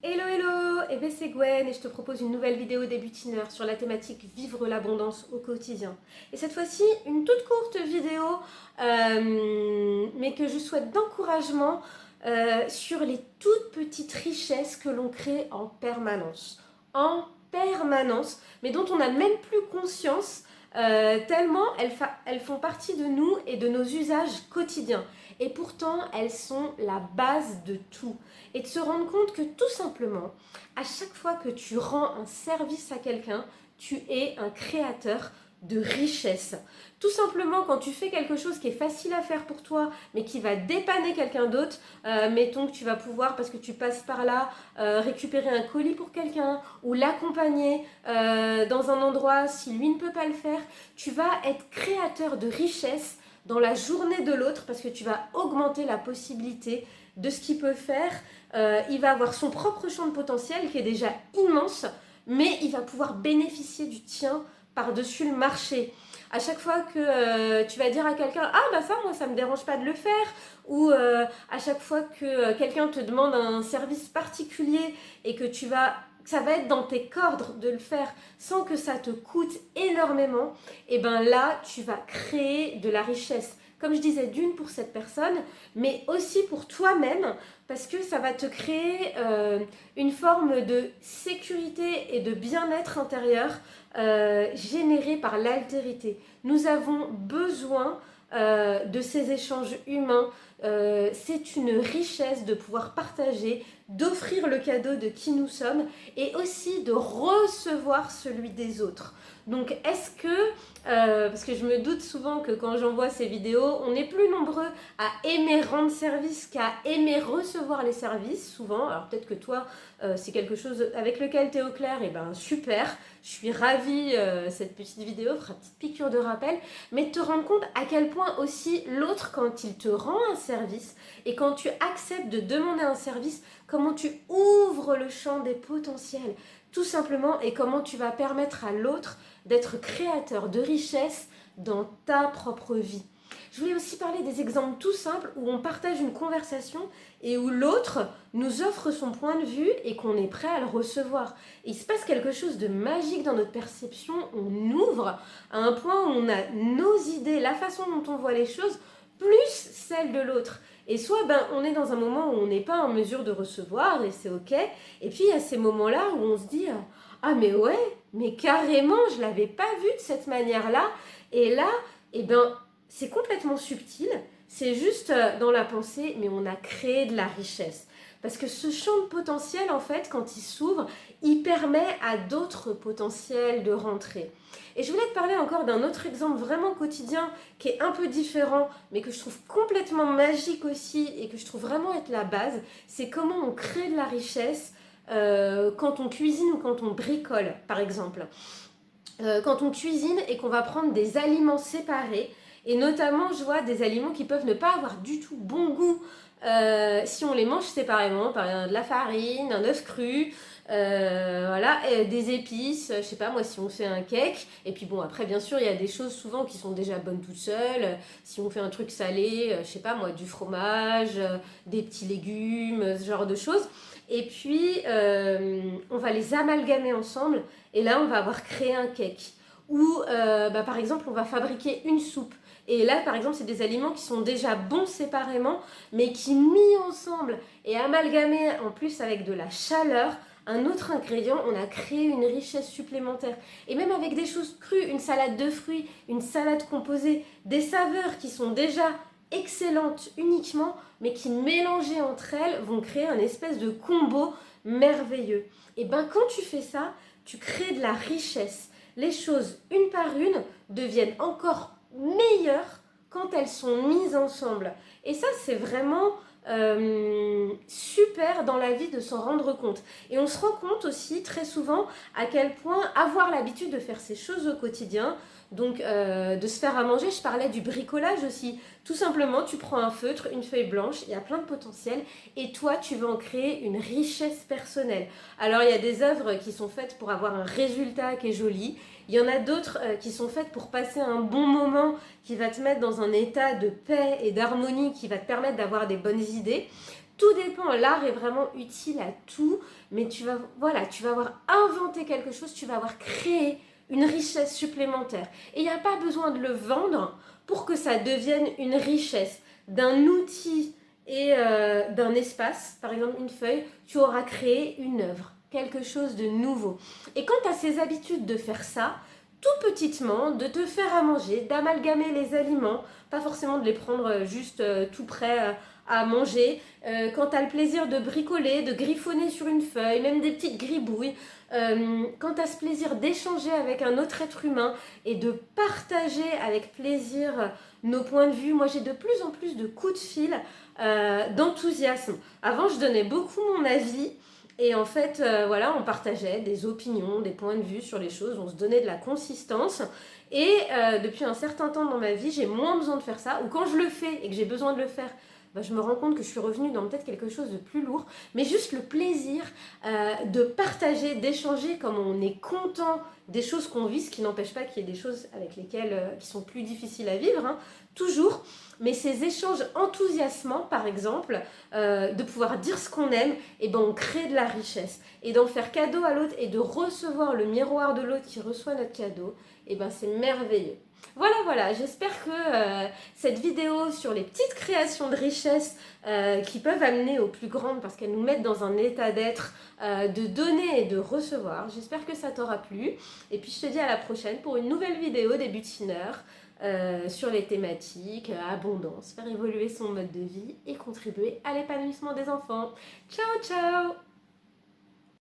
Hello hello, eh bien c'est Gwen et je te propose une nouvelle vidéo des butineurs sur la thématique vivre l'abondance au quotidien. Et cette fois-ci, une toute courte vidéo, mais que je souhaite d'encouragement sur les toutes petites richesses que l'on crée en permanence. En permanence, mais dont on n'a même plus conscience, tellement elles font partie de nous et de nos usages quotidiens. Et pourtant, elles sont la base de tout. Et de se rendre compte que tout simplement, à chaque fois que tu rends un service à quelqu'un, tu es un créateur de richesse. Tout simplement, quand tu fais quelque chose qui est facile à faire pour toi, mais qui va dépanner quelqu'un d'autre, mettons que tu vas pouvoir, parce que tu passes par là, récupérer un colis pour quelqu'un, ou l'accompagner dans un endroit si lui ne peut pas le faire, tu vas être créateur de richesse dans la journée de l'autre, parce que tu vas augmenter la possibilité de ce qu'il peut faire. Il va avoir son propre champ de potentiel qui est déjà immense, mais il va pouvoir bénéficier du tien par-dessus le marché. À chaque fois que tu vas dire à quelqu'un « Ah bah ça, moi ça me dérange pas de le faire » ou à chaque fois que quelqu'un te demande un service particulier et que ça va être dans tes cordes de le faire sans que ça te coûte énormément, et bien là, tu vas créer de la richesse. Comme je disais, d'une pour cette personne, mais aussi pour toi-même, parce que ça va te créer une forme de sécurité et de bien-être intérieur générée par l'altérité. Nous avons besoin de ces échanges humains. C'est une richesse de pouvoir partager, d'offrir le cadeau de qui nous sommes et aussi de recevoir celui des autres. Donc est-ce que, parce que je me doute souvent que quand j'envoie ces vidéos, on est plus nombreux à aimer rendre service qu'à aimer recevoir les services, souvent. Alors peut-être que toi, c'est quelque chose avec lequel tu es au clair, et ben super, je suis ravie, cette petite vidéo fera une petite piqûre de rappel, mais te rendre compte à quel point aussi l'autre, quand il te rend un service, et quand tu acceptes de demander un service, comment tu ouvres le champ des potentiels, tout simplement, et comment tu vas permettre à l'autre d'être créateur de richesse dans ta propre vie. Je voulais aussi parler des exemples tout simples où on partage une conversation et où l'autre nous offre son point de vue et qu'on est prêt à le recevoir. Et il se passe quelque chose de magique dans notre perception, on ouvre à un point où on a nos idées, la façon dont on voit les choses, plus celle de l'autre. Et soit on est dans un moment où on n'est pas en mesure de recevoir et c'est ok. Et puis il y a ces moments-là où on se dit « Ah mais ouais, mais carrément, je ne l'avais pas vu de cette manière-là. » Et là, c'est complètement subtil, c'est juste dans la pensée, mais on a créé de la richesse. Parce que ce champ de potentiel, en fait, quand il s'ouvre, il permet à d'autres potentiels de rentrer. Et je voulais te parler encore d'un autre exemple vraiment quotidien qui est un peu différent, mais que je trouve complètement magique aussi et que je trouve vraiment être la base. C'est comment on crée de la richesse quand on cuisine ou quand on bricole, par exemple. Quand on cuisine et qu'on va prendre des aliments séparés, et notamment je vois des aliments qui peuvent ne pas avoir du tout bon goût si on les mange séparément, par exemple de la farine, un œuf cru, voilà, des épices, je sais pas moi, si on fait un cake, et puis bon après bien sûr il y a des choses souvent qui sont déjà bonnes toutes seules, si on fait un truc salé, je sais pas moi, du fromage, des petits légumes, ce genre de choses, et puis on va les amalgamer ensemble, et là on va avoir créé un cake. Ou par exemple on va fabriquer une soupe. Et là, par exemple, c'est des aliments qui sont déjà bons séparément, mais qui mis ensemble et amalgamés en plus avec de la chaleur, un autre ingrédient, on a créé une richesse supplémentaire. Et même avec des choses crues, une salade de fruits, une salade composée, des saveurs qui sont déjà excellentes uniquement, mais qui mélangées entre elles vont créer un espèce de combo merveilleux. Et quand tu fais ça, tu crées de la richesse. Les choses, une par une, deviennent encore meilleures quand elles sont mises ensemble. Et ça, c'est vraiment super dans la vie de s'en rendre compte. Et on se rend compte aussi très souvent à quel point avoir l'habitude de faire ces choses au quotidien, donc de se faire à manger, je parlais du bricolage aussi. Tout simplement, tu prends un feutre, une feuille blanche, il y a plein de potentiel, et toi, tu vas en créer une richesse personnelle. Alors, il y a des œuvres qui sont faites pour avoir un résultat qui est joli. Il y en a d'autres qui sont faites pour passer un bon moment, qui va te mettre dans un état de paix et d'harmonie, qui va te permettre d'avoir des bonnes idées. Tout dépend, l'art est vraiment utile à tout, mais tu vas avoir inventé quelque chose, tu vas avoir créé une richesse supplémentaire. Et il n'y a pas besoin de le vendre pour que ça devienne une richesse. D'un outil et d'un espace, par exemple une feuille, tu auras créé une œuvre, quelque chose de nouveau. Et quand tu as ces habitudes de faire ça, tout petitement, de te faire à manger, d'amalgamer les aliments, pas forcément de les prendre juste tout prêt à manger, quand tu as le plaisir de bricoler, de griffonner sur une feuille, même des petites gribouilles, quand tu as ce plaisir d'échanger avec un autre être humain et de partager avec plaisir nos points de vue, moi j'ai de plus en plus de coups de fil d'enthousiasme. Avant je donnais beaucoup mon avis, et en fait, voilà, on partageait des opinions, des points de vue sur les choses, on se donnait de la consistance. Et depuis un certain temps dans ma vie, j'ai moins besoin de faire ça. Ou quand je le fais et que j'ai besoin de le faire, bah, je me rends compte que je suis revenue dans peut-être quelque chose de plus lourd. Mais juste le plaisir de partager, d'échanger, comme on est content des choses qu'on vit, ce qui n'empêche pas qu'il y ait des choses avec lesquelles qui sont plus difficiles à vivre, hein, toujours. Mais ces échanges enthousiasmants, par exemple, de pouvoir dire ce qu'on aime, et ben on crée de la richesse. Et d'en faire cadeau à l'autre et de recevoir le miroir de l'autre qui reçoit notre cadeau, et ben c'est merveilleux. Voilà, j'espère que cette vidéo sur les petites créations de richesse qui peuvent amener aux plus grandes parce qu'elles nous mettent dans un état d'être, de donner et de recevoir, j'espère que ça t'aura plu. Et puis je te dis à la prochaine pour une nouvelle vidéo des butineurs sur les thématiques abondance, faire évoluer son mode de vie et contribuer à l'épanouissement des enfants. Ciao ciao!